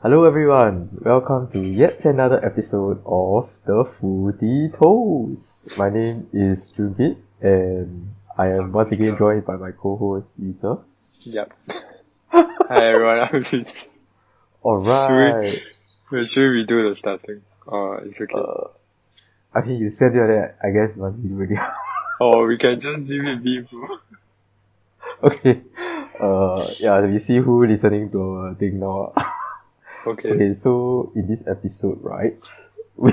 Hello everyone, welcome to yet another episode of the Footy Toast. My name is Junkit and I am once again joined by my co-host Outtro. Yep. Hi everyone, I'm Vince. Alright. Should we do the starting? It's okay. I mean you said that, I guess must be ready. Or we can just leave it be, bro. Okay. We see who listening to our thing now. Okay, so in this episode, right, we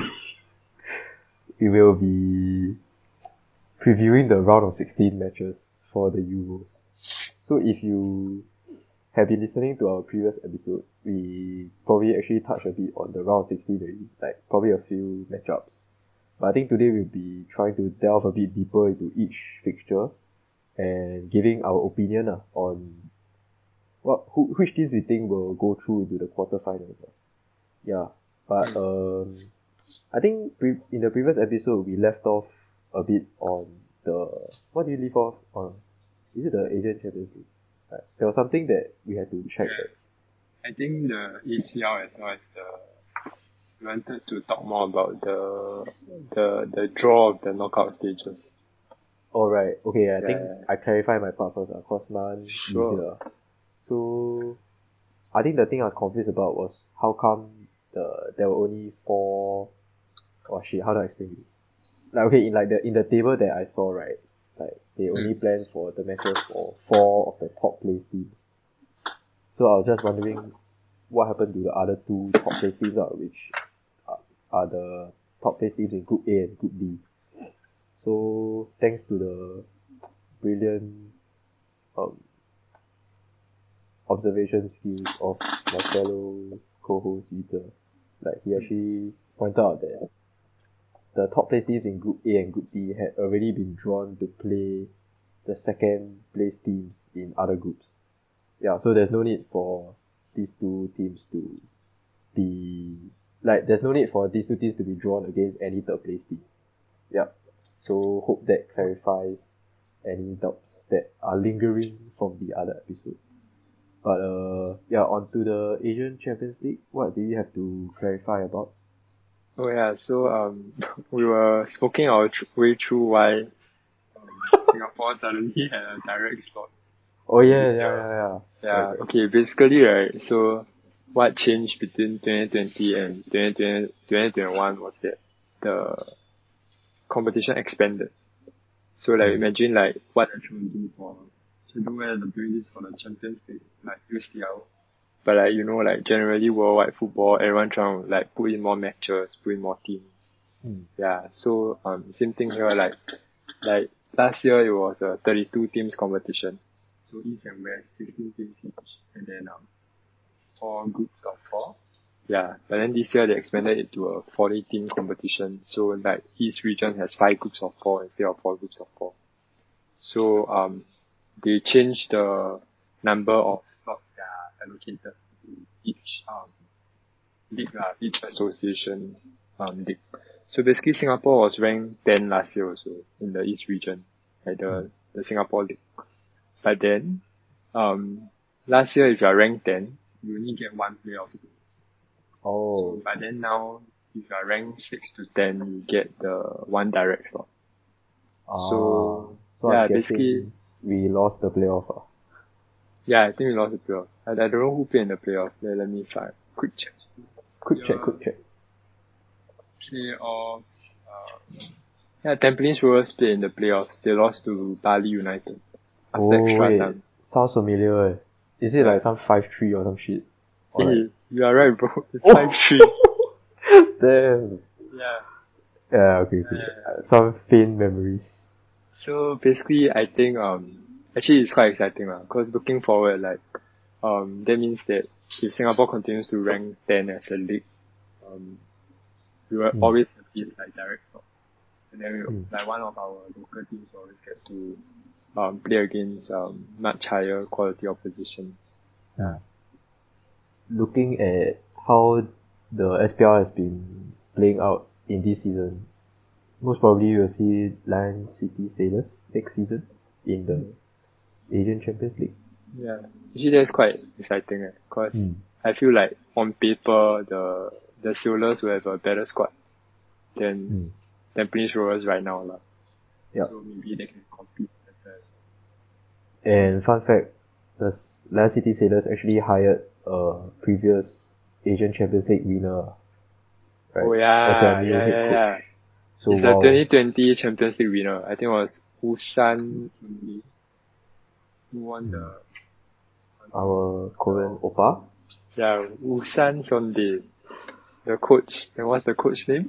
will be previewing the round of 16 matches for the Euros. So if you have been listening to our previous episode, we probably actually touched a bit on the round of 16 already, like probably a few matchups. But I think today we'll be trying to delve a bit deeper into each fixture and giving our opinion on which teams we think will go through into the quarterfinals. Yeah, but I think in the previous episode we left off a bit on what did we leave off on? Is it the Asian Champions League? There was something that we had to check. I think the ACL as well as we wanted to talk more about the draw of the knockout stages. Alright, okay, I think I clarify my part first, cause mine easier. So, I think the thing I was confused about was how come there were only four. Oh shit, how do I explain it? Like okay, in the table that I saw, right, like they only planned for the matches for 4 of the top place teams. So I was just wondering what happened to the other 2 top place teams, which are the top place teams in Group A and Group B. So thanks to the brilliant observation skills of my fellow co-host Outtro, like he actually pointed out that the top place teams in Group A and Group B had already been drawn to play the second place teams in other groups. Yeah, so there's no need for these two teams to be drawn against any third place team. Yeah. So hope that clarifies any doubts that are lingering from the other episode. But on to the Asian Champions League. What do you have to clarify about? Oh yeah, so we were smoking our way through why Singapore suddenly had a direct slot. Oh yeah. Yeah, okay, basically right, so what changed between 2020 and 2021 was that the competition expanded. So like imagine like what they're trying to do whether they're doing this for the Champions League, like UCL. But like, you know, like generally worldwide football, everyone trying to like put in more matches, put in more teams. Yeah, so same thing here, like last year it was a 32 teams competition. So East and West, 16 teams each, and then 4 groups of 4. Yeah, but then this year they expanded it to a 40 team competition. So like East region has 5 groups of 4 instead of 4 groups of 4. So they changed the number of slots that are allocated to each league, each association league. So basically Singapore was ranked 10 last year also in the East region, like the Singapore League. But then last year if you are ranked 10, you only get 1 playoff slot. Oh. So, but then now if you are ranked 6 to 10, you get the 1 direct slot. So yeah, basically we lost the playoff. Yeah, I think we lost the playoff. I don't know who played in the playoff. Let me find. Quick check. Quick check. Playoffs. Tampines Rovers played in the playoffs. They lost to Bali United after extra time. Sounds familiar. Is it like some 5-3 or some shit? Or hey, you are right, bro. It's 5-3. Damn. Yeah. Yeah, okay. Some faint memories. So basically, I think actually it's quite exciting because looking forward, like that means that if Singapore continues to rank 10 as a league, we will always have this like direct slot, and then we like one of our local teams will always get to play against much higher quality opposition. Yeah. Looking at how the SPL has been playing out in this season, most probably you'll see Lion City Sailors next season in the Asian Champions League. Yeah, actually that's quite exciting, because I feel like on paper the Sailors will have a better squad than Prince Rovers right now lah. Yeah. So maybe they can compete better as well. And fun fact, the Leicester City Sailors actually hired a previous Asian Champions League winner. Right? Oh yeah, as their new head coach. yeah. So it's a 2020 Champions League winner. I think it was Ulsan Hyundai who won our Korean oppa. Yeah, Ulsan Hyundai. The coach. And what's the coach name?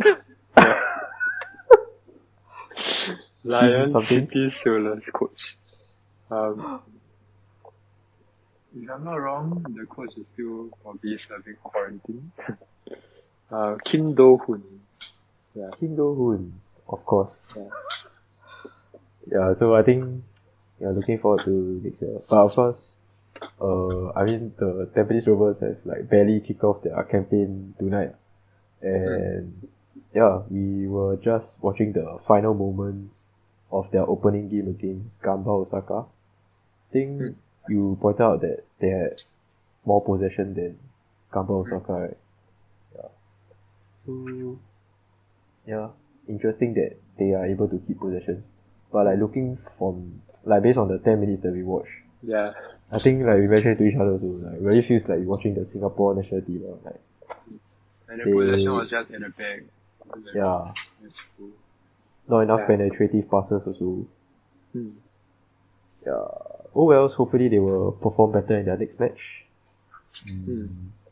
Lion City Sailors coach. If I'm not wrong, the coach is still probably serving quarantine. Kim Do-hoon. Yeah. Kim Do-hoon, of course. Yeah, so I think looking forward to next year. But of course, I mean the Tampines Rovers have like barely kicked off their campaign tonight. And we were just watching the final moments of their opening game against Gamba Osaka. I think you pointed out that they had more possession than Gamba Osaka, right? So interesting that they are able to keep possession. But like looking from like based on the 10 minutes that we watched, I think like we mentioned to each other also, like really feels like watching the Singapore national team. Like, and the possession was just in the back. Yeah. Not enough penetrative passes also. Yeah. Oh well, hopefully they will perform better in their next match.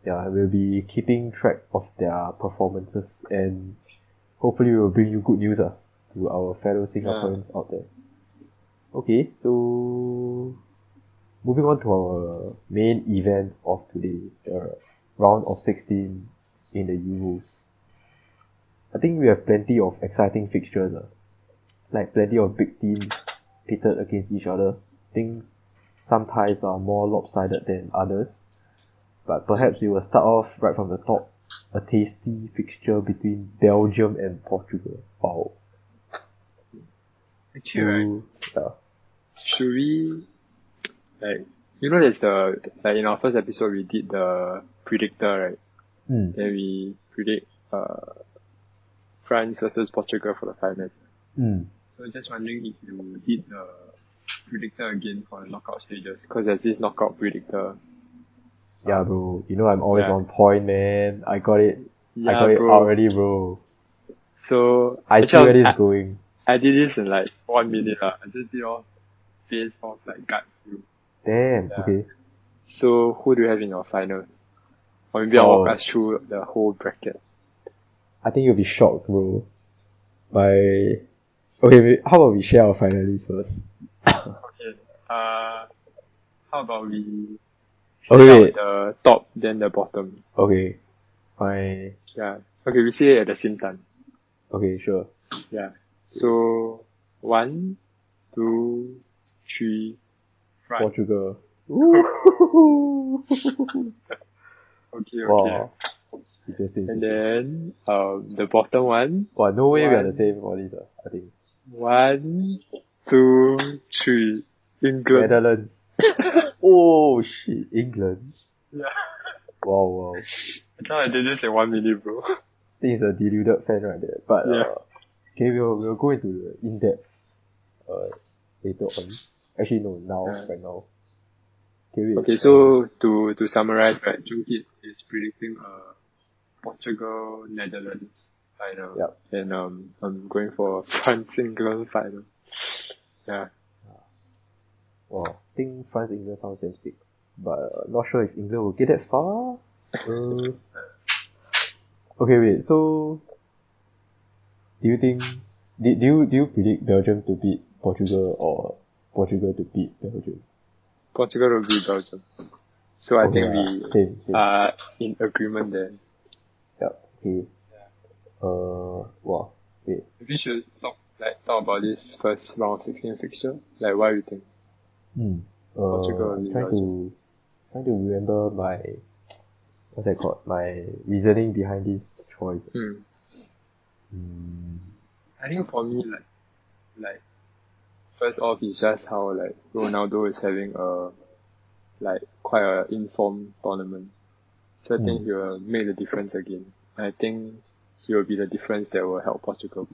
Yeah, we'll be keeping track of their performances and hopefully we'll bring you good news to our fellow Singaporeans out there. Okay, so moving on to our main event of today, the round of 16 in the Euros. I think we have plenty of exciting fixtures. Like plenty of big teams pitted against each other. I think some ties are more lopsided than others. But perhaps we will start off right from the top. A tasty fixture between Belgium and Portugal. Wow. Actually, should we, like, there's like in our first episode we did the predictor, right? Then we predict, France versus Portugal for the finals. So just wondering if you did the predictor again for the knockout stages, because there's this knockout predictor. Yeah, bro. I'm always on point, man. I got it. Yeah, I got it already, bro. So I see where it's going. I did this in like 1 minute. I just did all based off like gut feel. Damn. Okay. So who do you have in your finals? Or maybe I'll walk us through the whole bracket. I think you'll be shocked, bro. Okay, how about we share our finalists first? Okay. How about we wait. The top, then the bottom. Okay. Yeah. Okay, we say it at the same time. Okay, sure. Yeah. So, 1, 2, 3, France. Portugal. Okay. Wow. Interesting. And then, the bottom one. Wow, no way we are the same for this, I think. 1, 2, 3. England. Netherlands. Oh shit, England. Yeah. Wow. I thought I did this in 1 minute, bro. I think he's a deluded fan right there. But okay, we'll go into the in-depth later on. Actually no, right now. Okay, so to summarize, right, Jungkit is predicting Portugal Netherlands final. Yep. And I'm going for France England final. Yeah. Wow, I think France England sounds damn sick. But not sure if England will get that far. Okay, wait, so do you predict Belgium to beat Portugal or Portugal to beat Belgium? Portugal will beat Belgium. So I think we same. are in agreement there. Yep, okay. Wow, wait. Maybe we should talk about this first round of 16 fixture. Like, what do you think? Portugal trying to remember my my reasoning behind this choice. I think for me, like first off is just how like Ronaldo is having quite a informed tournament. So I think he will make the difference again. I think he will be the difference that will help Portugal.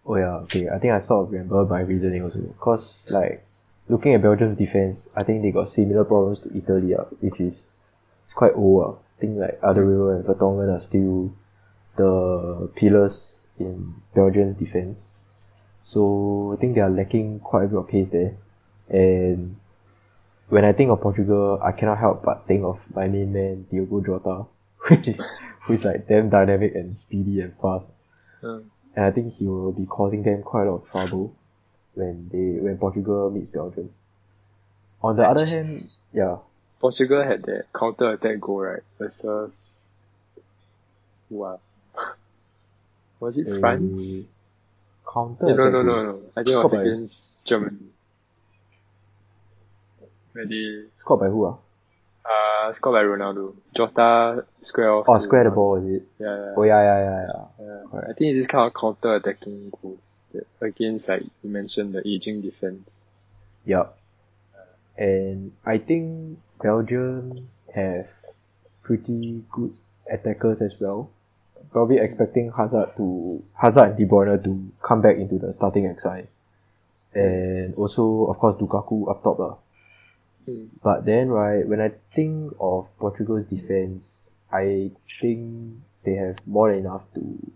Oh yeah, okay. I think I sort of remember my reasoning also. Cause like, looking at Belgium's defense, I think they got similar problems to Italy, which is it's quite old. I think like Alderweireld and Vertonghen are still the pillars in Belgium's defense. So I think they are lacking quite a bit of pace there. And when I think of Portugal, I cannot help but think of my main man, Diogo Jota, who's like damn dynamic and speedy and fast. And I think he will be causing them quite a lot of trouble when Portugal meets Belgium. On the other hand, yeah. Portugal had that counter-attack goal, right? Versus... Wow. Was it France? Counter-attack No. I think it was against Germany. Where they... Scored by who? Scored by Ronaldo. Jota square off. Oh, square the ball, is it? Yeah. Oh, yeah. I think it's this kind of counter-attacking goals against, like you mentioned, the aging defense. Yup. And I think Belgium have pretty good attackers as well. Probably expecting Hazard and De Bruyne to come back into the starting XI. And also, of course, Lukaku up top. But then, right, when I think of Portugal's defense, I think they have more than enough to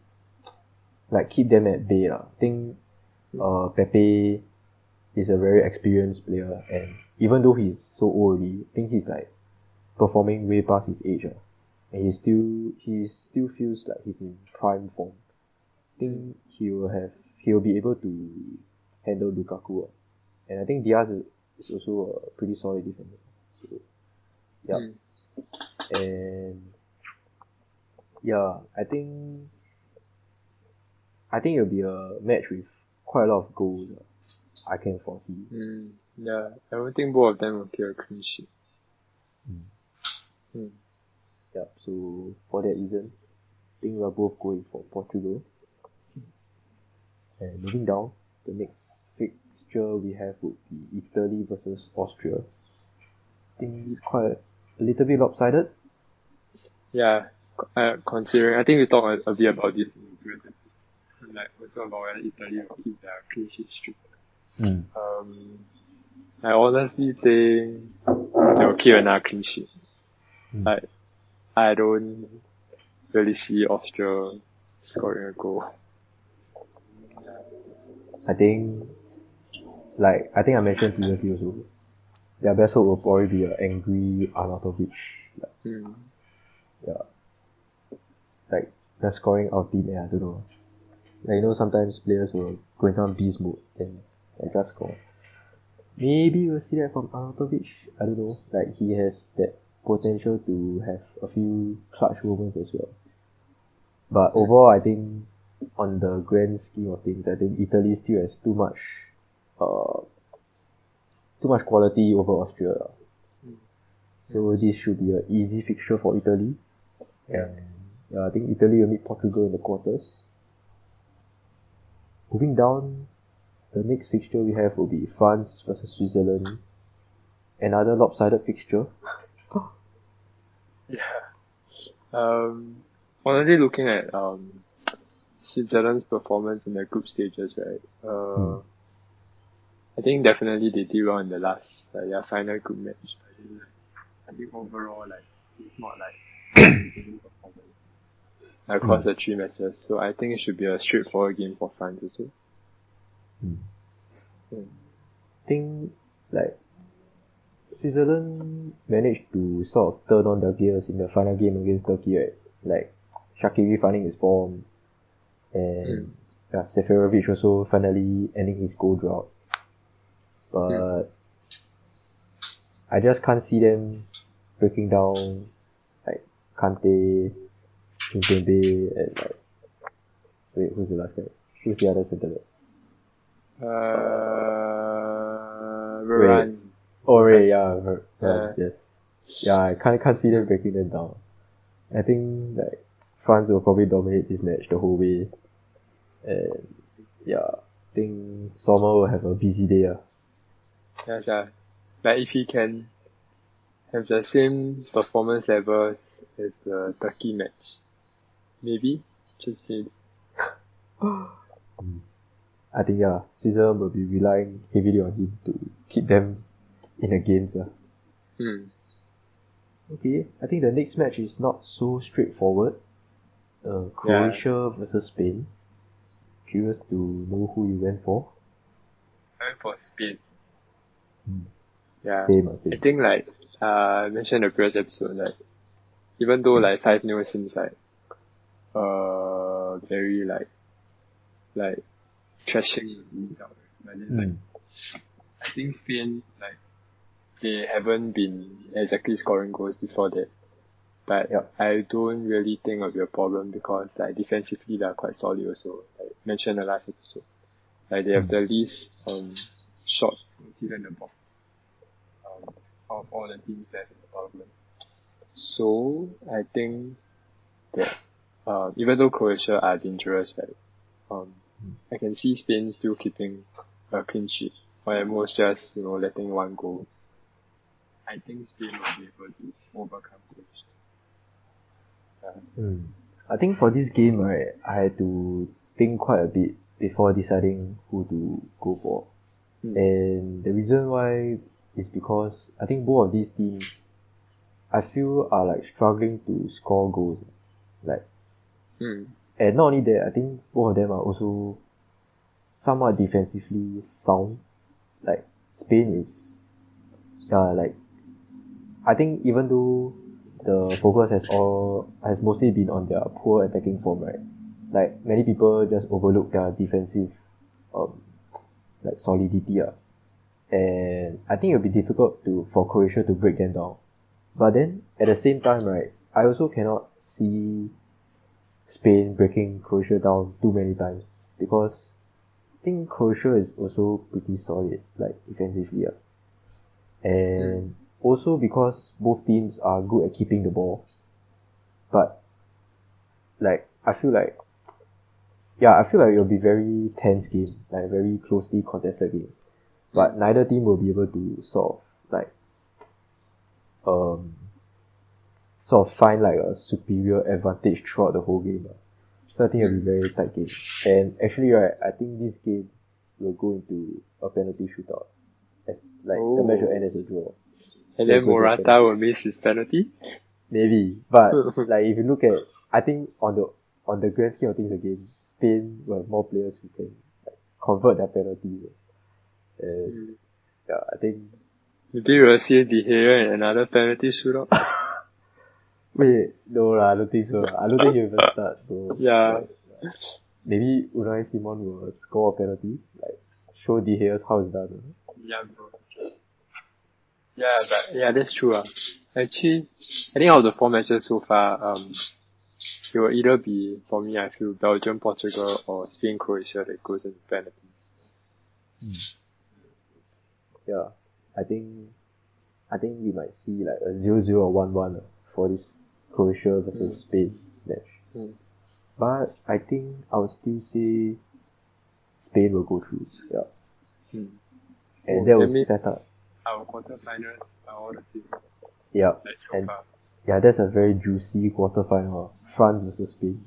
like keep them at bay. I think Pepe is a very experienced player, and even though he's so old already, I think he's like performing way past his age. And he still feels like he's in prime form. I think he'll be able to handle Lukaku. And I think Diaz is also a pretty solid defender. So, yeah. And yeah, I think it'll be a match with quite a lot of goals. I can foresee. Yeah, I don't think both of them will kill a clean sheet. Yeah, so for that reason, I think we're both going for Portugal. And moving down, the next fixture we have would be Italy versus Austria. I think it's quite a little bit lopsided. Yeah, considering, I think we talked a bit about this in the previous episode. Like, also about whether Italy will keep their clean sheet streak. I honestly think they'll keep another clean sheet. Like, I don't really see Austria scoring a goal. I think I mentioned previously also, their best hope will probably be an angry Arnautovic. Yeah. Like, they're scoring out team, I don't know. Like, sometimes players will go in some beast mode and just score. Maybe we'll see that from Arnautovic. I don't know. Like, he has that potential to have a few clutch moments as well. But overall, I think on the grand scheme of things, I think Italy still has too much quality over Austria. So this should be an easy fixture for Italy. And I think Italy will meet Portugal in the quarters. Moving down, the next fixture we have will be France versus Switzerland. Another lopsided fixture. Honestly, looking at Switzerland's performance in the group stages, right? I think definitely they did well in the their final group match. I think overall, like, it's not like amazing performance across the 3 matches. So I think it should be a straightforward game for France also. I think like Switzerland managed to sort of turn on the gears in the final game against Turkey, right? Like Shaqiri finding his form, and Seferovic also finally ending his goal drought. But I just can't see them breaking down like Kante, Kimpembe, and like wait, who's the last guy? Who's the other centre back? Varane. Yes. Yeah, I can't see them breaking them down. I think like France will probably dominate this match the whole way. And I think Sommer will have a busy day. Yeah. Like if he can have the same performance level as the Turkey match. Maybe, just maybe. I think Switzerland will be relying heavily on him to keep them in the games. Okay, I think the next match is not so straightforward. Croatia versus Spain. Curious to know who you went for. I went for Spain. Same. I think I mentioned in the previous episode, even though 5-0 seems very trashing the result, but then I think Spain they haven't been exactly scoring goals before that. But I don't really think it'll be a problem because defensively they are quite solid also. Like mentioned in the last episode. They have the least shots considered in the box of all the teams that have in the tournament. So I think that even though Croatia are dangerous, I can see Spain still keeping a clean sheet, or at most just letting one goal. I think Spain will be able to overcome Croatia. I think for this game, right, I had to think quite a bit before deciding who to go for. And the reason why is because I think both of these teams, I feel, are struggling to score goals. And not only that, I think both of them are also somewhat defensively sound. Spain is, I think even though the focus has mostly been on their poor attacking form, right? Many people just overlook their defensive, solidity, and I think it'll be difficult for Croatia to break them down. But then at the same time, right, I also cannot see Spain breaking Croatia down too many times because I think Croatia is also pretty solid, defensively, and also because both teams are good at keeping the ball. But I feel like it'll be very tense game, very closely contested game. But neither team will be able to sort of find a superior advantage throughout the whole game. So I think it'll be a very tight game. And actually, right, I think this game will go into a penalty shootout. As the match will end as a draw. And then Morata will miss his penalty? Maybe. But if you look at, I think on the grand scheme of things again, Spain will have more players who can convert their penalties. I think maybe we'll see De Gea in another penalty shootout. Wait, no I don't think so. I don't think he'll even start. So, maybe Unai Simon will score a penalty, show De Gea's how it's done. Yeah, bro. Yeah, that's true. Actually, I think out of the 4 matches so far, it will either be, for me, I feel Belgium, Portugal, or Spain, Croatia that goes into penalties. Yeah, I think we might see a 0-0 or 1-1 for this Croatia versus Spain match. But I think I would still say Spain will go through. Yeah. And that will set up our quarterfinals are all the same. Yeah. So far. Yeah, that's a very juicy quarterfinal. France versus Spain.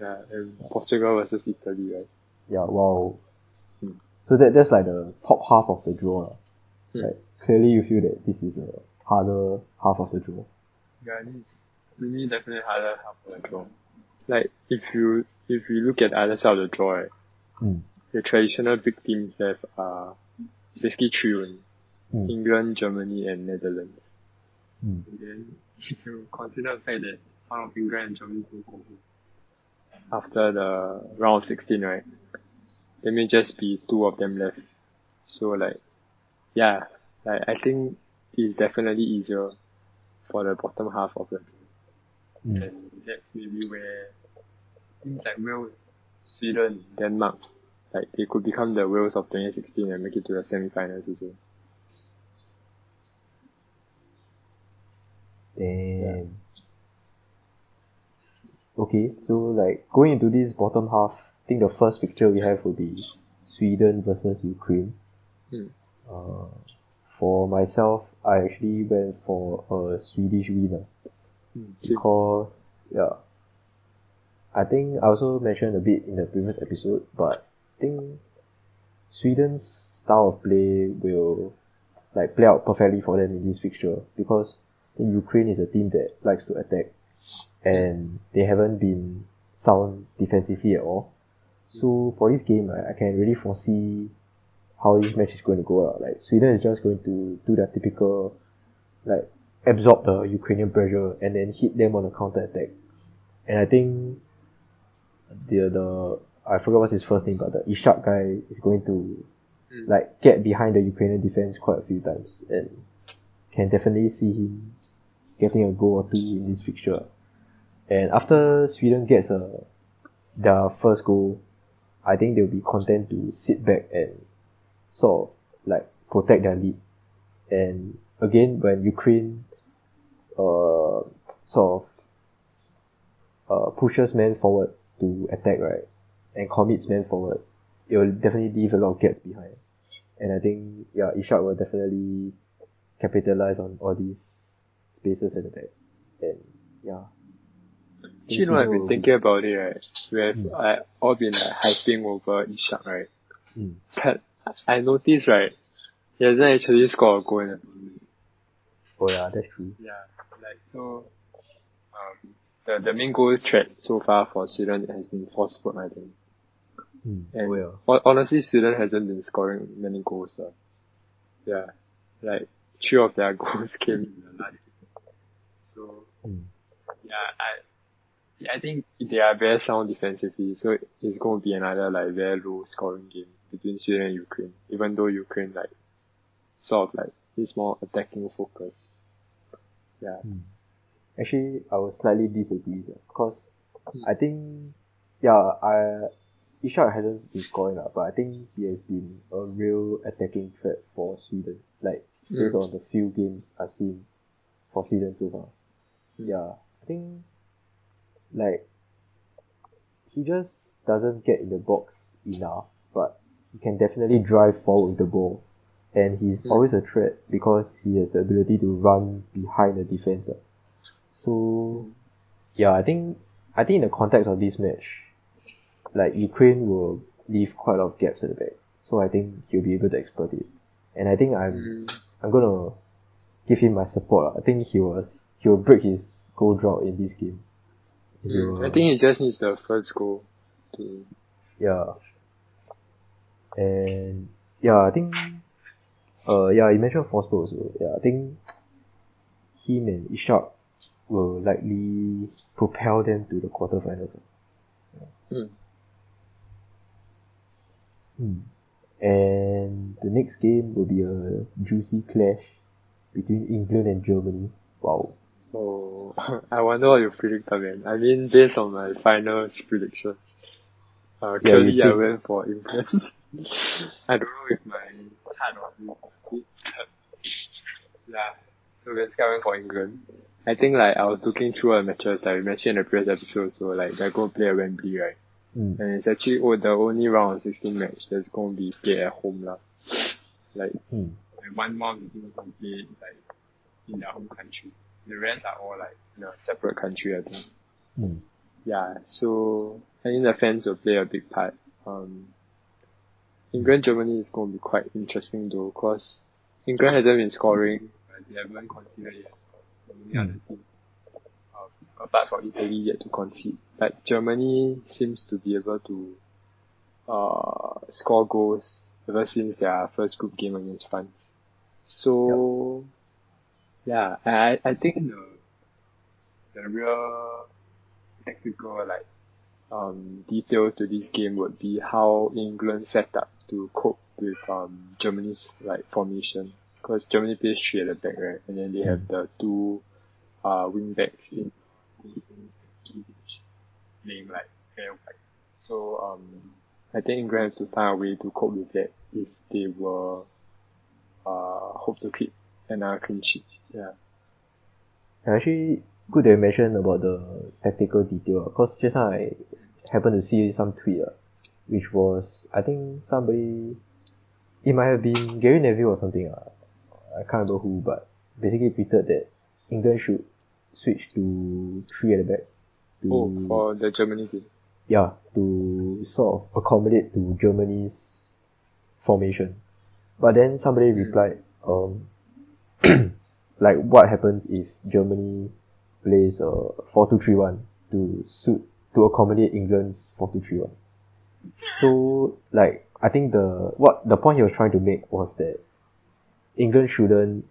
Yeah, and Portugal versus Italy, right? Yeah, wow. So that's the top half of the draw. Clearly you feel that this is a harder half of the draw. Yeah, this is, to me, definitely harder half of the draw. If you look at the other side of the draw, right, the traditional big teams have basically 3 wins. England, Germany, and Netherlands. And then if you consider the fact that one of England and Germany will go after the round of 16, right? There may just be 2 of them left. So I think it's definitely easier for the bottom half of the draw. And that's maybe where teams like Wales, Sweden, Denmark, they could become the Wales of 2016 and make it to the semi-finals also. Damn. Okay, so going into this bottom half, I think the first fixture we have will be Sweden versus Ukraine. For for myself, I actually went for a Swedish win. Because, yeah, I think I also mentioned a bit in the previous episode, but I think Sweden's style of play will like play out perfectly for them in this fixture, because I think Ukraine is a team that likes to attack, and they haven't been sound defensively at all. So for this game, I can really foresee how this match is going to go out. Like Sweden is just going to do their typical, like absorb the Ukrainian pressure and then hit them on a counter attack. And I think the I forgot what's his first name, but the Ishak guy is going to like get behind the Ukrainian defense quite a few times, and can definitely see him getting a goal or two in this fixture. And after Sweden gets their first goal, I think they'll be content to sit back and sort of like protect their lead. And again, when Ukraine pushes men forward to attack, right, and commits men forward, it will definitely leave a lot of gaps behind. And I think, yeah, Ishak will definitely capitalize on all these spaces at the back. And yeah. You know, I've been thinking about it, right? We have all been like hyping over Ishak, right? But I noticed, right, he hasn't actually scored a goal in the tournament. Oh yeah, that's true. Yeah, like so, the main goal threat so far for Sweden has been Forsberg, I think. And honestly, Sweden hasn't been scoring many goals though. Yeah, like 3 of their goals came in the last game. So yeah, I think they are very sound defensively, so it's going to be another like very low scoring game between Sweden and Ukraine, even though Ukraine like sort of like is more attacking focus. Yeah. Actually, I will slightly disagree, because I think Ishak hasn't been scoring, but I think he has been a real attacking threat for Sweden, like based on the few games I've seen for Sweden so far. Yeah, I think like he just doesn't get in the box enough, but he can definitely drive forward with the ball, and he's always a threat because he has the ability to run behind the defense. So yeah, I think in the context of this match, like Ukraine will leave quite a lot of gaps at the back, so I think he'll be able to exploit it. And I think I'm gonna give him my support. I think he will break his goal drought in this game. I think he just needs the first goal to... Yeah. And yeah, I think you mentioned Forsberg also. Yeah, I think him and Ishak will likely propel them to the quarterfinals. And the next game will be a juicy clash between England and Germany. Wow. Oh, I wonder what you predict, man. I mean, based on my final predictions, clearly I went for England. I don't know if my heart was it. Yeah, so basically I went for England. I think like I was looking through the matches like we mentioned in the previous episode, so like they're going to play at Wembley, right? And it's actually the only round of 16 match that's going to be played at home lah. Like one more team going to play like in their home country. The rest are all like in a separate country, I think. Yeah, so I think the fans will play a big part. England Germany is going to be quite interesting though, cause England hasn't been scoring, but they haven't conceded yet. The only other team, apart from Italy, yet to concede. But Germany seems to be able to score goals ever since their first group game against France. So yeah, I think the real technical like detail to this game would be how England set up to cope with Germany's like formation, because Germany plays 3 at the back, right, and then they have the 2 wing backs in playing like fair wide. So I think England have to find a way to cope with that if they were hope to keep another clean sheet. Yeah. Actually, good that you mentioned about the tactical detail, because just now I happened to see some tweet, which was, I think somebody, it might have been Gary Neville or something. I can't remember who, but basically tweeted that England should switch to 3 at the back. For the Germany game. Yeah, to sort of accommodate to Germany's formation. But then somebody replied, like what happens if Germany plays 4-2-3-1 to accommodate England's 4-2-3-1. So like I think the point he was trying to make was that England shouldn't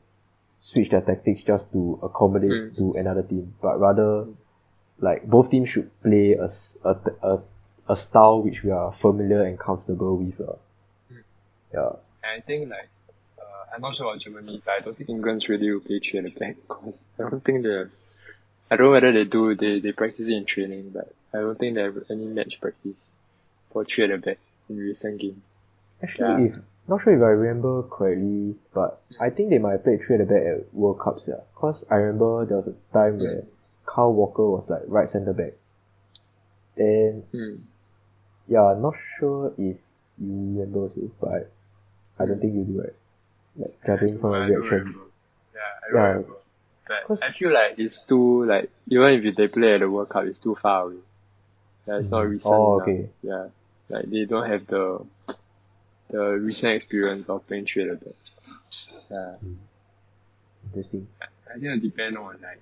switch their tactics just to accommodate to another team, but rather like both teams should play a style which we are familiar and comfortable with. Yeah. I think like I'm not sure about Germany, but I don't think England's really will play 3 at the back because I don't know whether they practice it in training, but I don't think they have any match practice for 3 at the back in recent games. Actually, not sure if I remember correctly, but I think they might have played 3 at the back at World Cups, yeah. Cause I remember there was a time where Kyle Walker was like right centre back. Then, yeah, not sure if you remember too, but I don't think you do, right? Like, judging from a reaction. I remember. But I feel like it's too, like, even if they play at the World Cup, it's too far away. Yeah, it's not recent enough. Okay. Yeah. Like, they don't have the recent experience of playing 3 at the back. Yeah. Interesting. I think it depends on, like,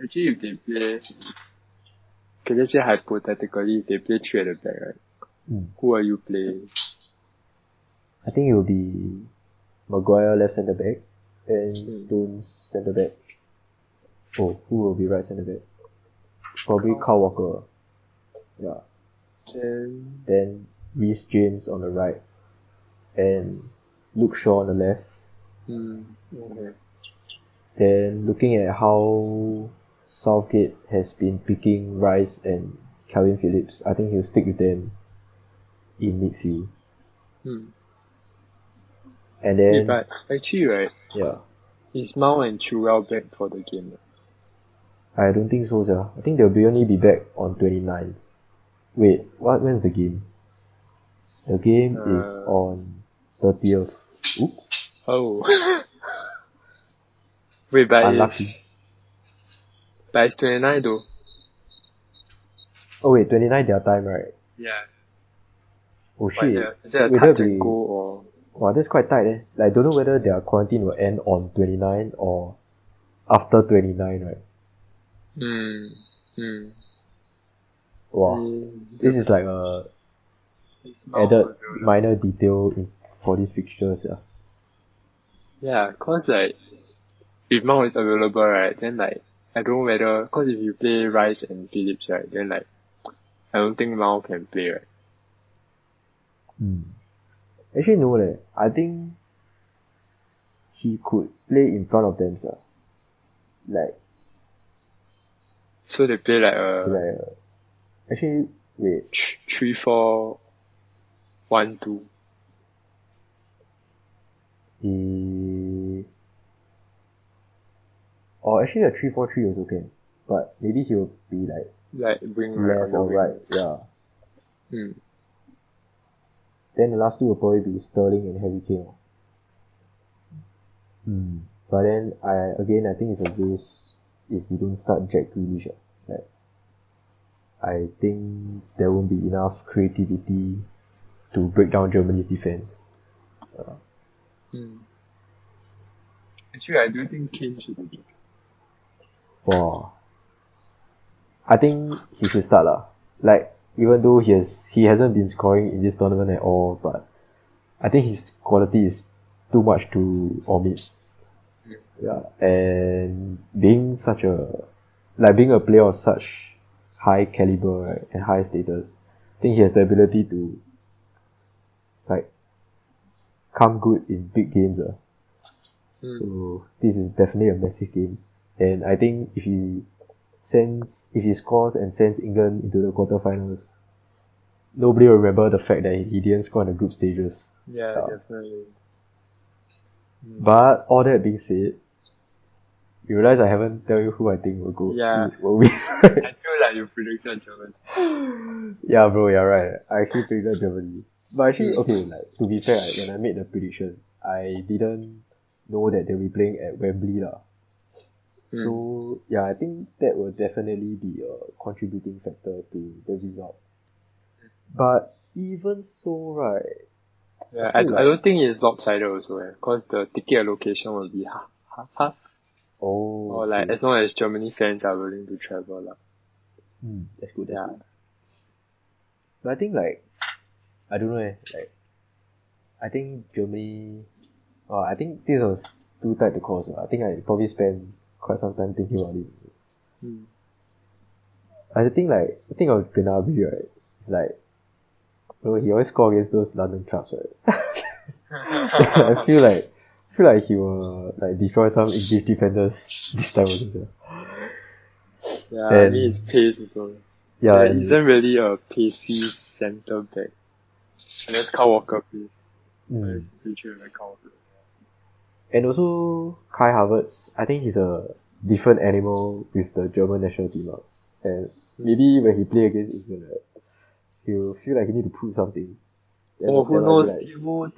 actually if they play, okay, let's say hypothetically, if they play 3 at the back, right? Who are you playing? I think it will be Maguire left centre back and Stones centre back. Oh, who will be right centre back? Probably Kyle Walker. Yeah. Then Reece James on the right and Luke Shaw on the left. Okay. Then looking at how Southgate has been picking Rice and Calvin Phillips, I think he'll stick with them in midfield. And then but actually, right? Yeah. Is Mount and Chilwell back for the game? I don't think so, sir. I think they'll only be back on 29th. Wait, when's the game? The game is on 30th. Oops. Oh. Wait, but unlucky. It's 29 though. Oh wait, 29 their time, right? Yeah. Oh shit. Is it a touch and go or? Wow, that's quite tight eh. Like, don't know whether their quarantine will end on 29 or after 29, right? Wow. This is like a added minor detail for these fixtures, yeah. Yeah, cause like, if Mount is available, right, then like, I don't know whether, cause if you play Rice and Phillips, right, then like, I don't think Mount can play, right? Actually no leh. I think he could play in front of them, sir. Like. So they play like actually, wait. 3-4-1-2. Or actually a 3-4-3 also can. But maybe he'll be like bring left or right, yeah. Then the last two will probably be Sterling and Harry Kane. But then I think it's a waste if we don't start Jack Grealish. Like, I think there won't be enough creativity to break down Germany's defense. Actually, I do think Kane should be. Wow. I think he should start lah. Like, even though he hasn't been scoring in this tournament at all, but I think his quality is too much to omit. Yeah, and being a player of such high caliber, right, and high status, I think he has the ability to like come good in big games. So this is definitely a massive game, and I think if he scores and sends England into the quarterfinals, nobody will remember the fact that he didn't score in the group stages. Yeah, definitely. But all that being said, you realize I haven't tell you who I think will go. Yeah. Will win. I feel like you predicted Germany. Yeah, bro, you're right. I actually predicted Germany. But actually, okay, like, to be fair, when I made the prediction, I didn't know that they'll be playing at Wembley lah. So yeah, I think that will definitely be a contributing factor to the result. But even so, right? Yeah, I don't think it's lopsided also, because the ticket allocation will be half. Oh. Or like as long as Germany fans are willing to travel lah. That's good. That's good. But I think like, I don't know like, I think Germany, I think this was too tight to call, so I think I probably spent quite some time thinking about this also. I think of Gnabry, right? It's like, you know, he always score against those London clubs, right? I feel like he will like destroy some English defenders this time also. Yeah, I mean his pace also. Yeah, he isn't really a pacey centre back. Unless Kyle Walker plays. It's future like Kyle Walker. And also Kai Havertz, I think he's a different animal with the German national team. And maybe when he play against England, he'll feel like he need to prove something. Then who knows? Like,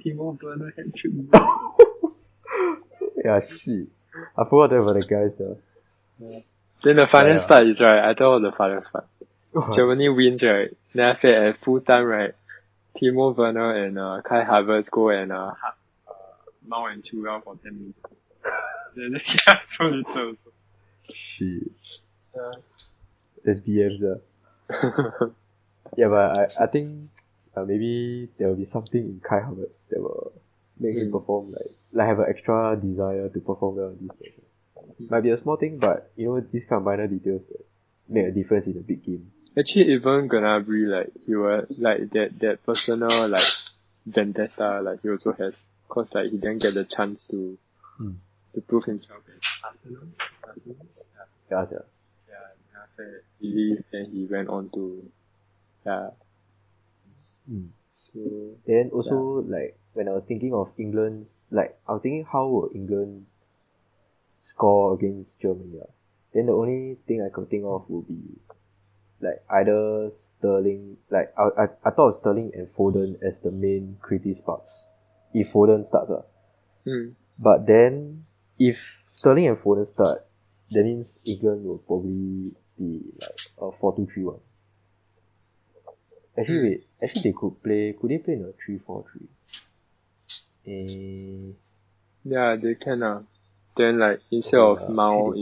Timo Werner hat-trick. Yeah, shit. I forgot about the guys. Yeah. Then the funniest part is, right, I tell you the funniest part. Germany wins, right? Then after at full time, right, Timo Werner and Kai Havertz go and mount and chew out for 10 minutes. Then yeah, so little. Shit. That's BMs. Yeah, but I think maybe there will be something in Kai Havertz that will make him perform like have an extra desire to perform well in this match. Might be a small thing, but you know, these kind of minor details that make a difference in a big game. Actually, even Gnabry, like, he was, like, that personal, like, vendetta, like, he also has. Cause, like, he didn't get the chance to prove himself at Arsenal. Yeah. Yeah, after he leave, then he went on to, So, then also, like, when I was thinking of England's, like, I was thinking how would England score against Germany. Then the only thing I could think of would be like either Sterling, like I thought of Sterling and Foden as the main creative sparks if Foden starts. But then if Sterling and Foden start, that means England will probably be like a 4-2-3-1. Actually they could they play in a 3-4-3? Yeah, they can. Then like instead of Mao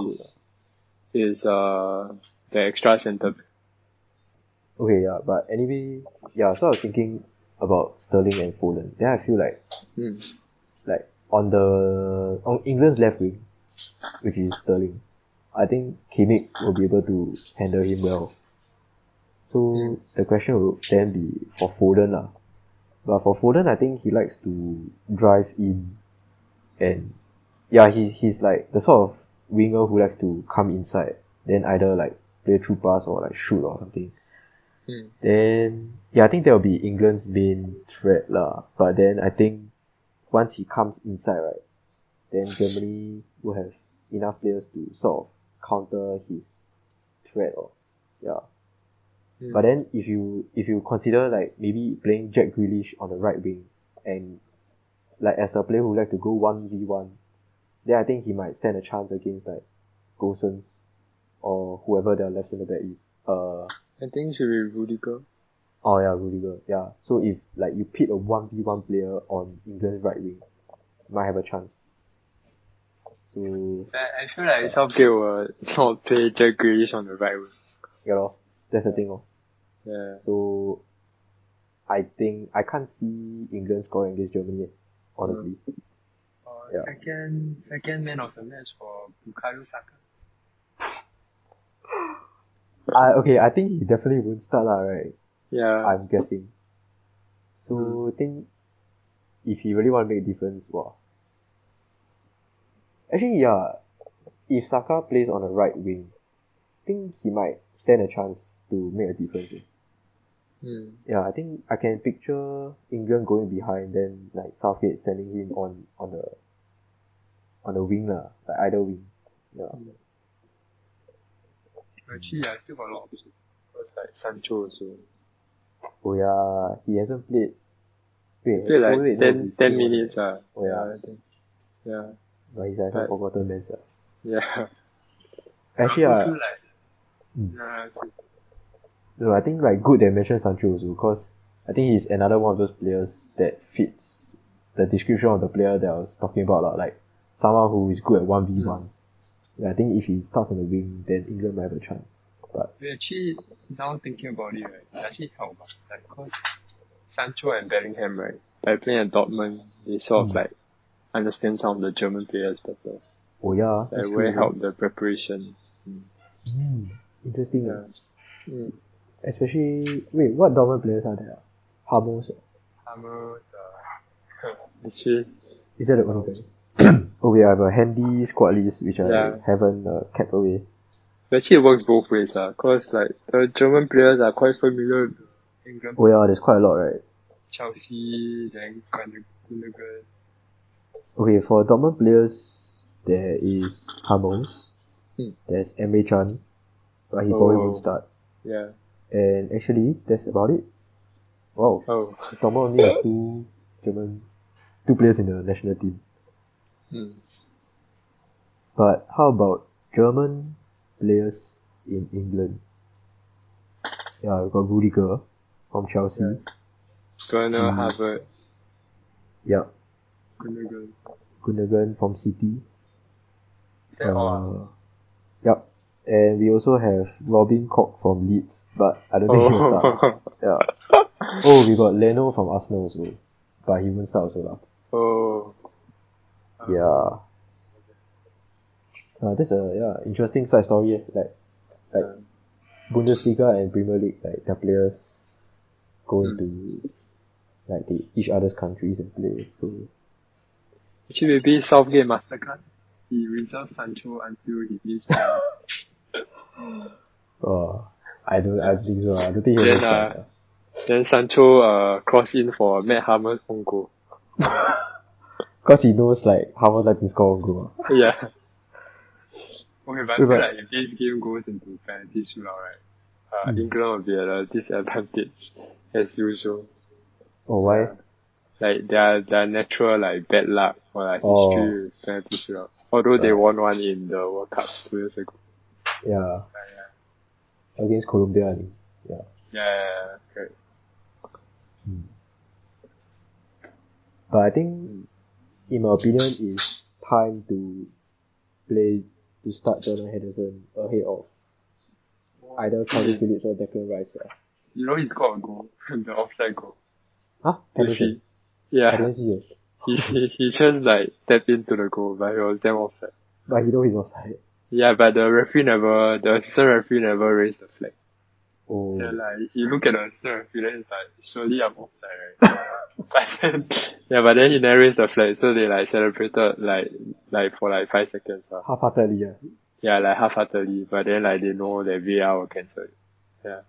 is the extra centre back. Okay, yeah, but anyway, yeah, so I was thinking about Sterling and Foden. Then I feel like like on England's left wing, which is Sterling, I think Kimmich will be able to handle him well. So the question will then be for Foden lah. But for Foden, I think he likes to drive in, and yeah, he's like the sort of winger who likes to come inside, then either like play through pass or like shoot or something. Then yeah, I think that will be England's main threat lah. But then I think once he comes inside, right, then Germany will have enough players to sort of counter his threat But then if you consider like maybe playing Jack Grealish on the right wing and like as a player who likes to go 1v1, then I think he might stand a chance against like Gosens or whoever their left centre back is. I think it should be Rudiger. Oh yeah, Rudiger. Yeah. So if like you pit a 1v1 player on England's right wing, you might have a chance. So I feel like Southgate will not play Jack Grealish on the right wing. Yeah lor. That's the thing. Yeah. So I think I can't see England scoring against Germany, honestly. Second man of the match for Bukayo Saka. Okay, I think he definitely won't start right? Yeah. I'm guessing. So I think if he really want to make a difference, actually yeah, if Saka plays on the right wing, I think he might stand a chance to make a difference. Yeah, I think I can picture England going behind, then like Southgate sending him on the wing lah, like either wing. Yeah. Actually, I still got a lot of options. Because like Sancho also. Oh yeah, he hasn't played. Played like 10 minutes. Oh yeah, I think. Yeah. But he's like a forgotten man, sir. Yeah. Actually, I also feel like, no, I think like good they mentioned Sancho also, because I think he's another one of those players that fits the description of the player that I was talking about, like someone who is good at 1v1s. Yeah, I think if he starts on the wing, then England might have a chance. But actually, now thinking about it, right, it actually help, like, cause Sancho and Bellingham, right, by playing at Dortmund, they sort of like understand some of the German players better. Oh yeah, that will help the preparation. Interesting. Yeah. Especially, wait, what Dortmund players are there? Hummels. Actually, is that the only guy? Okay, I have a handy squad list which I haven't kept away. Actually, it works both ways, cause like the German players are quite familiar with the England. Oh yeah, there's quite a lot, right? Chelsea, then Gundogan. Okay, for Dortmund players, there is Hummels. There's Emre Can, but he probably won't start. Yeah. And actually, that's about it. Wow. Dortmund only has two players in the national team. But how about German players in England? Yeah, we've got Rudiger from Chelsea. Werner, Havertz. Yeah. Gundogan from City. Yep. And we also have Robin Koch from Leeds, but I don't think he'll start. Yeah. Oh, we got Leno from Arsenal also, but he won't start also lah. Yeah. That's a interesting side story. Like Bundesliga and Premier League, like their players go into like each other's countries and play. So actually, maybe Southgate Mastercard. He reserves Sancho until he leaves. I don't think so. I don't think he'll start. Then Sancho cross in for Matt Hammers' own goal. Cause he knows like Hammers like to score own goal. Yeah. Okay, but I feel like if this game goes into penalty shootout, right, England will be at a disadvantage as usual. Oh, why? Like their natural like bad luck or like history with penalty shootout. Although they won one in the World Cup 2 years ago. Yeah. Against Colombia, I think. Yeah, correct. But I think, in my opinion, it's time to start Jordan Henderson ahead of either Calvin Phillips or Declan Rice. You know he scored a goal, the offside goal. Huh? Henderson? Yeah. I didn't see it. He just like stepped into the goal, but he was damn offside. But he knows he's offside. Yeah, but the assistant referee never raised the flag. Oh. Yeah, like, you look at the assistant referee, then it's like, surely I'm offside, right? but then he never raised the flag, so they like celebrated like for like 5 seconds. Half-heartedly, Yeah, like half-heartedly, but then like they know that VAR will cancel it. Yeah.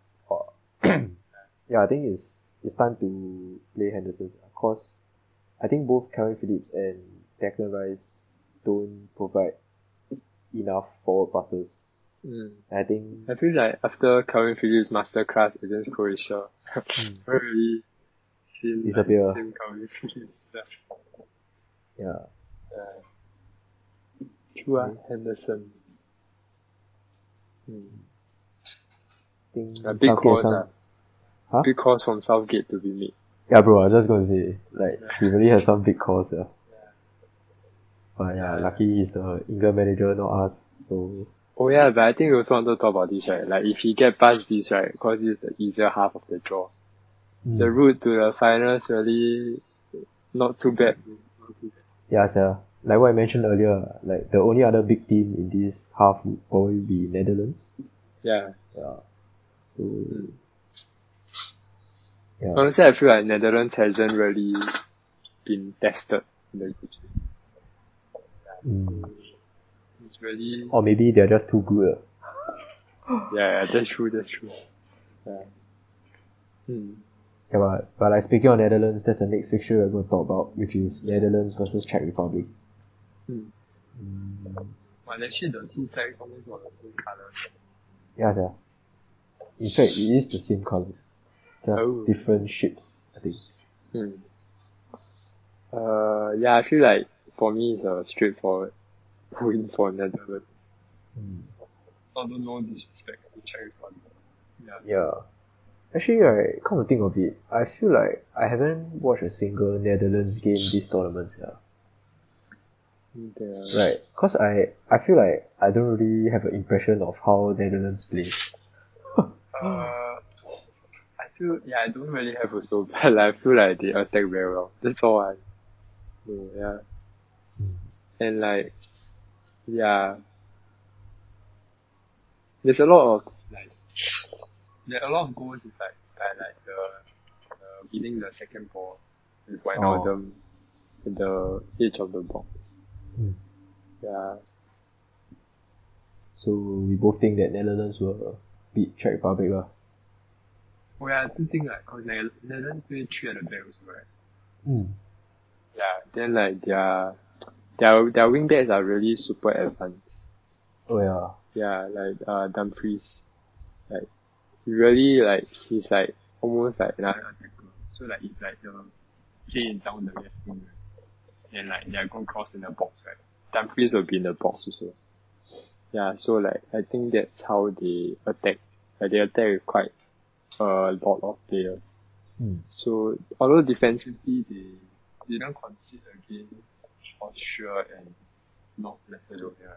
Yeah, I think it's time to play Henderson, cause I think both Calvin Phillips and Declan Rice don't provide enough forward passes. I feel like after Calvin Phillips' masterclass against Croatia, really seen disappear. Same Calvin Phillips. Yeah. True, Henderson. Big calls from Southgate to be made. Yeah, bro, I was just gonna say, like, he really has some big calls, But lucky he's the England manager, not us, so... Oh yeah, but I think we also want to talk about this, right? Like, if he get past this, right, cause this is the easier half of the draw. The route to the finals really not too bad. Yeah, sir. Like what I mentioned earlier, like, the only other big team in this half would probably be Netherlands. Yeah. So... Yeah. Honestly, I feel like Netherlands hasn't really been tested in the group stage. It's really... Or maybe they're just too good. Yeah, that's true. Yeah. Yeah, but like speaking of Netherlands, that's the next fixture we're going to talk about, which is Netherlands versus Czech Republic. Well, actually, the two sides almost were the same colour. Yeah, sir. In fact, it is the same colours. Just different shapes, I think. Yeah, I feel like for me, it's a straightforward win for Netherlands. Although no disrespect to Czech Republic. Yeah. Actually, right, come to think of it, I feel like I haven't watched a single Netherlands game this tournament. Right, cause I feel like I don't really have an impression of how Netherlands play. I don't really have also, but like, I feel like they attack very well. That's all I know, yeah. And like, yeah, there's a lot of there are a lot of goals is like the winning the second ball with Wijnaldum at the edge of the box. Yeah. So we both think that Netherlands will beat Czech Republic lah. Oh yeah, I still think like, cause Netherlands play 3 at the back also, right? Yeah, then like their wing backs are really super advanced. Oh yeah. Yeah, like Dumfries, like he really like he's like almost like another attacker. So like if like the play is down the left wing, right, and like they're going to cross in the box, right, Dumfries will be in the box also. Yeah, so like I think that's how they attack. Like they attack with quite a lot of players. So although defensively they didn't concede against Austria and North Macedonia,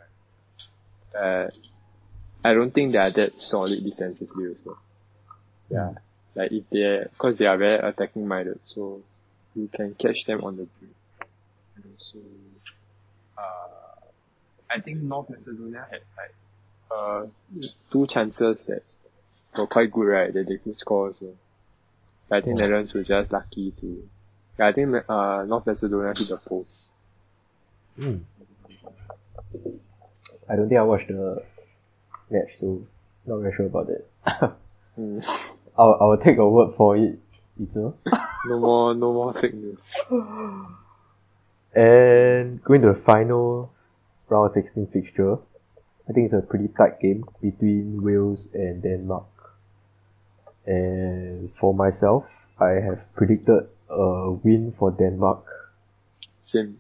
right? I don't think they are that solid defensively also. Yeah, like if cause they are very attacking minded, so you can catch them on the break. And also, I think North Macedonia had like 2 chances that were quite good, right? That they could score also. But I think Netherlands were just lucky to. Yeah, I think North Macedonia hit the post. I don't think I watched the match, so not very sure about that. I'll take a word for it, Outtro. No more fake news. And going to the final round of 16 fixture, I think it's a pretty tight game between Wales and Denmark. And for myself, I have predicted a win for Denmark. Same.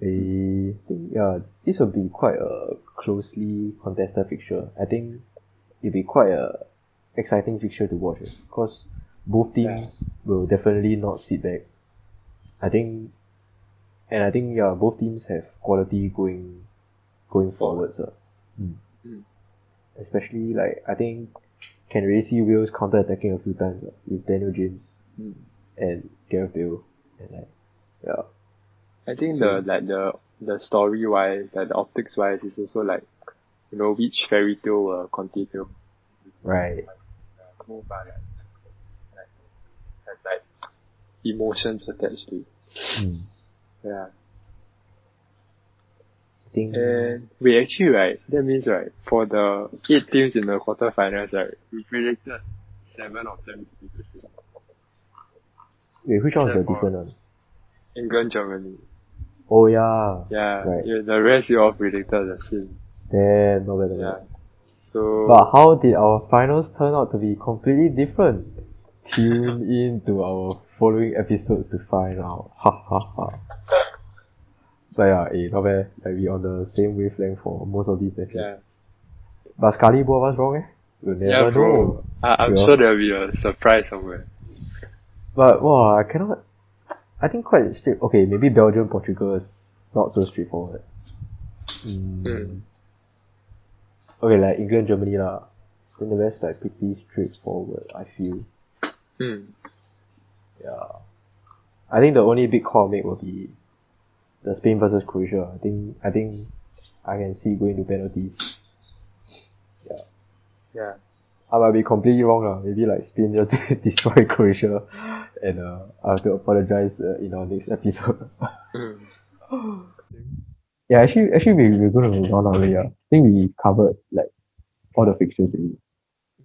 I think this will be quite a closely contested fixture. I think it'll be quite a exciting fixture to watch because both teams will definitely not sit back. I think both teams have quality going forwards. Especially like I think can really see Wales counter attacking a few times with Daniel James and Gareth Bale and like I think the story wise, like the optics wise, is also like, you know, which fairy tale will continue. Right. Cool, but has like emotions attached to it. Yeah. And wait, actually, right, that means right, for the 8 teams in the quarterfinals, right, we predicted 7 of them to be the same. Wait, which one was the different one? England, Germany. Oh yeah. Yeah, right. The rest you all predicted the same. Damn, not bad. Yeah. So. But how did our finals turn out to be completely different? Tune in to our following episodes to find out. Ha ha ha. But yeah, not bad. Like we on the same wavelength for most of these matches. Yeah. But Scully both of us wrong, We'll never know. I'm sure there'll be a surprise somewhere. But wow, I cannot. I think quite straight. Okay, maybe Belgium, Portugal is not so straightforward. Okay, like England, Germany lah. Then the rest like pretty straightforward, I feel. Yeah. I think the only big call I'll make will be the Spain versus Croatia. I think I can see going to penalties. Yeah. I might be completely wrong lah. Maybe like Spain just destroy Croatia, and I have to apologize in our next episode. Yeah, actually we're gonna run out already. I think we covered like all the fixtures already.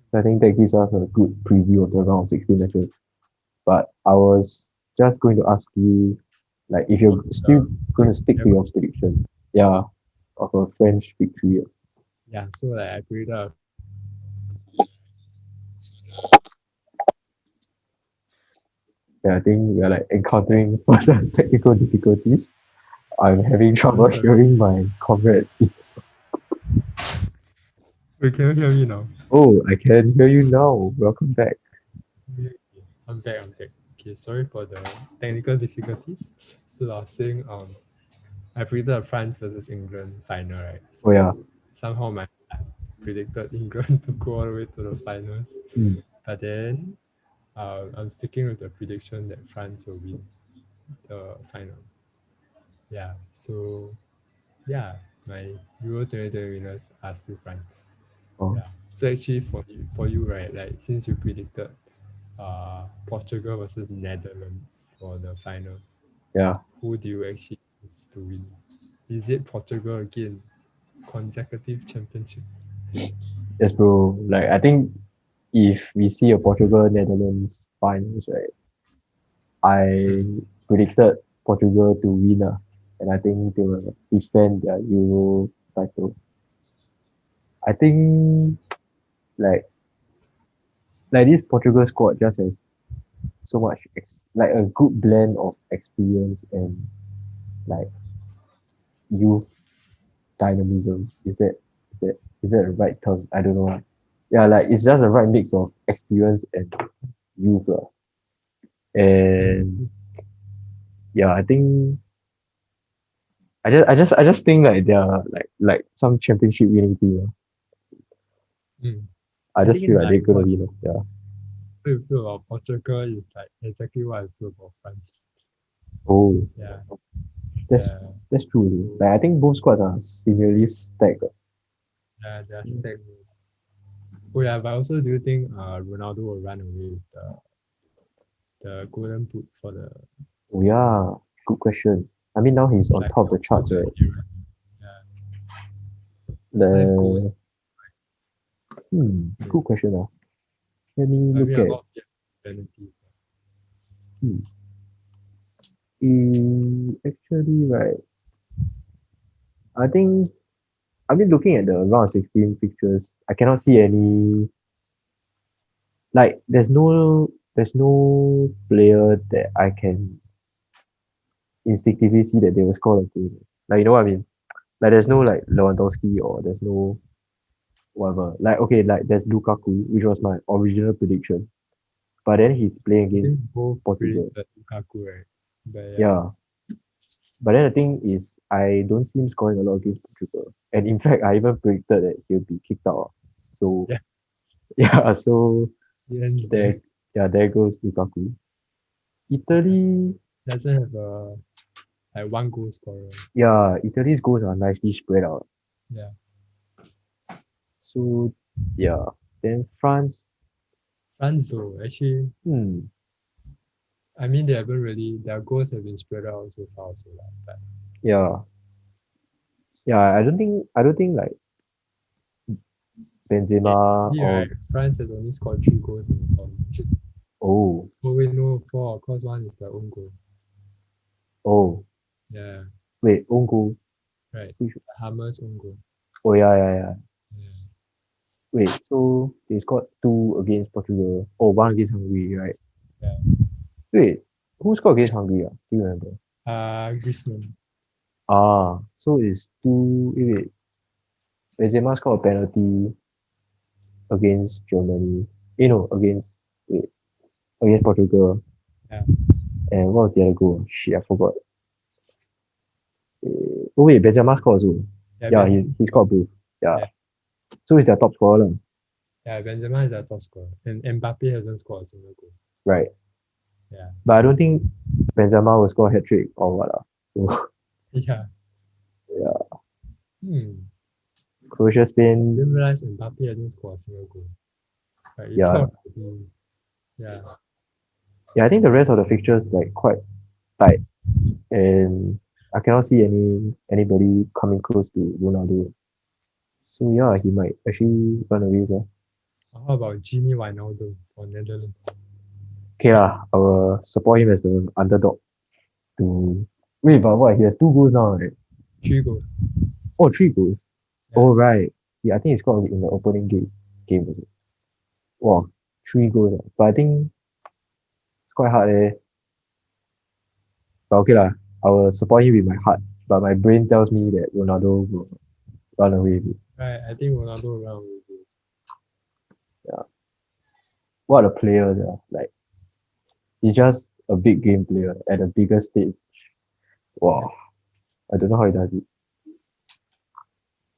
So I think that gives us a good preview of the round of 16 matches. But I was just going to ask you, like, if you're still going to stick to your prediction, of a French victory. Yeah, so like I predicted Yeah, I think we are like encountering further technical difficulties. I'm having trouble sorry. hearing my comrade. Wait, can you hear me now? Oh, I can hear you now. Welcome back. I'm back. Okay, sorry for the technical difficulties. So I was saying, I predicted France versus England final, right? So Oh yeah. somehow my predicted England to go all the way to the finals. Mm. But then I'm sticking with the prediction that France will win the final. Yeah. So yeah, my Euro 2020 winners are still France. Oh. Yeah. So actually for you, right, like since you predicted Portugal versus Netherlands for the finals, Yeah. who do you actually choose to win? Is it Portugal again? Consecutive championships? Yes, bro. Like I think if we see a Portugal Netherlands finals, right, I predicted Portugal to win, and I think they will defend their Euro title. I think like like this Portugal squad just has so much like a good blend of experience and like youth dynamism. Is that the right term? I don't know. Yeah, like it's just the right mix of experience and youth. And yeah, I think I just think like they're like some championship winning team. Mm. I I just think feel like they're like gonna what win. Yeah. I feel about Portugal is like exactly what I feel about France. Oh, Yeah. that's Yeah. that's true. Like I think both squads are similarly stacked. Yeah, they're stacked. Oh yeah, but also do you think Ronaldo will run away with the golden boot for the Oh yeah, good question. I mean now he's on like top of the charts, older right? era? Yeah. Five goals. The good question. Let me I look mean a at lot of penalties. hmm. Actually right. I think I mean looking at the round of 16 fixtures, I cannot see any like there's no player that I can instinctively see that they will score a goal. Like you know what I mean? Like there's no like Lewandowski or there's no whatever. Like okay, like there's Lukaku, which was my original prediction. But then he's playing I think against both Portugal. predicted Lukaku, right? But yeah. Yeah. But then the thing is I don't see him scoring a lot against Portugal. And in fact I even predicted that he'll be kicked out. So Yeah. yeah, so He ends there there. there goes Lukaku. Italy Doesn't have a like one goal scorer. yeah, Italy's goals are nicely spread out. Yeah. So yeah. Then France, France though, actually hmm, I mean they haven't really their goals have been spread out so far so long. But yeah. Yeah, I don't think like Benzema or right, France has only scored 3 goals in the tournament. oh Oh wait, no, 4, because one is their own goal. oh Yeah, wait, own goal. right. Which Hammers own goal. oh yeah. Yeah. Wait, so they scored two against Portugal. Oh, one against Hungary, right? Yeah. Wait, who scored against Hungary? Do you remember? Griezmann. So it's two wait. Benzema scored a penalty against Germany. No, wait, against Portugal. Yeah. And what was the other goal? Shit, I forgot. Oh wait, Benzema scored also. Yeah, Yeah, Benzema. he scored both. Yeah. Yeah. So he's their top scorer, lah. Yeah, Benzema is their top scorer. And Mbappe hasn't scored a single goal. Right. Yeah. But I don't think Benzema will score a hat trick or what. So Yeah. yeah. Croatia, I Spain. didn't realize Mbappe hasn't scored a single goal. Like, if Yeah. not, yeah. Yeah, I think the rest of the fixtures like quite tight. And I cannot see anybody coming close to Ronaldo. So yeah, he might actually run away. So. How about Gini Wijnaldum for Netherlands? Okay lah, I will support him as the underdog. To wait, but what? He has 2 goals now, right? 3 goals. Oh, 3 goals. Yeah. Oh right. Yeah, I think he scored in the opening game also. Wow, 3 goals. But I think it's quite hard. But okay lah, I will support him with my heart. But my brain tells me that Ronaldo will run away with it. Right, I think Ronaldo around with this. What are the players? Like, he's just a big game player at a bigger stage. Wow. I don't know how he does it.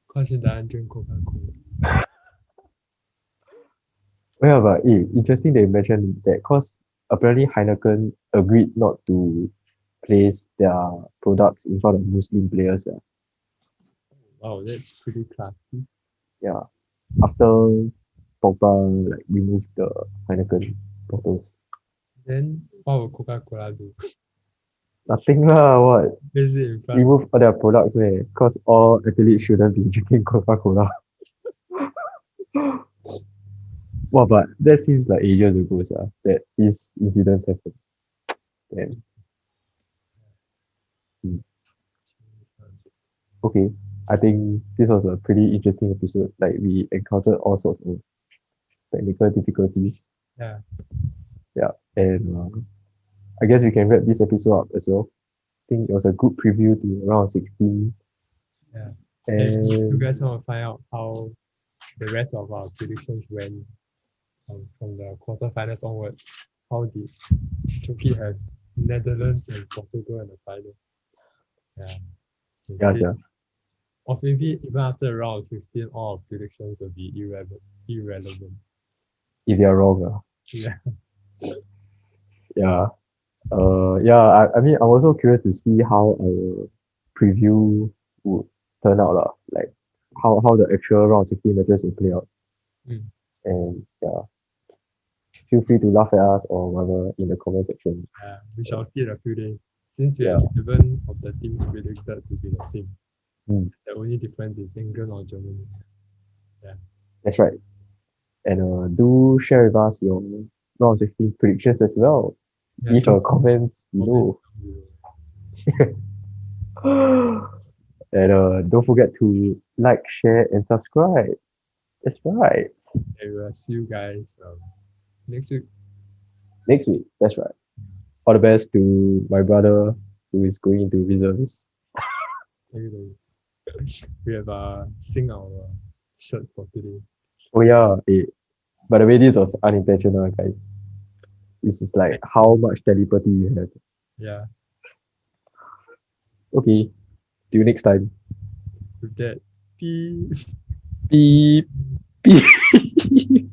Cause he doesn't drink Coca-Cola. Yeah, but interesting that you mentioned that because apparently Heineken agreed not to place their products in front of Muslim players. Wow, that's pretty classy. Yeah. After Pogba like removed the Heineken bottles. Then what will Coca-Cola do? Nothing lah, what? Is it in front? Remove all their products because all athletes shouldn't be drinking Coca-Cola. Wow, but that seems like ages ago, that these incidents happened. Damn. Okay, I think this was a pretty interesting episode. Like we encountered all sorts of technical difficulties. Yeah. Yeah, and I guess we can wrap this episode up as well. I think it was a good preview to round 16. Yeah. And if you And guys want to find out how the rest of our predictions went from the quarterfinals onwards, how did Turkey have Netherlands and Portugal in the finals? Yeah. yeah, Instead- Or maybe even after the round of 16, all our predictions will be irrelevant. if you're wrong, Yeah. yeah. I mean, I'm also curious to see how our preview would turn out, lah. Like how the actual round 16 matches will play out. Mm. And yeah, feel free to laugh at us or whatever in the comment section. Yeah. We shall see in a few days. Since we Yeah. have 7 of the teams predicted to be the same. Mm. The only difference is England or Germany. That's right. And do share with us your round 16 predictions as well. Yeah, Leave do a comments below. comment below. And don't forget to like, share, and subscribe. That's right. And we'll see you guys next week. Next week. That's right. All the best to my brother who is going into reserves. Everybody. We have sing our shirts for today. Oh yeah. By the way, this was unintentional, guys. This is like how much telepathy we have. Yeah. Okay. See you next time. With that, peace. Beep. Beep.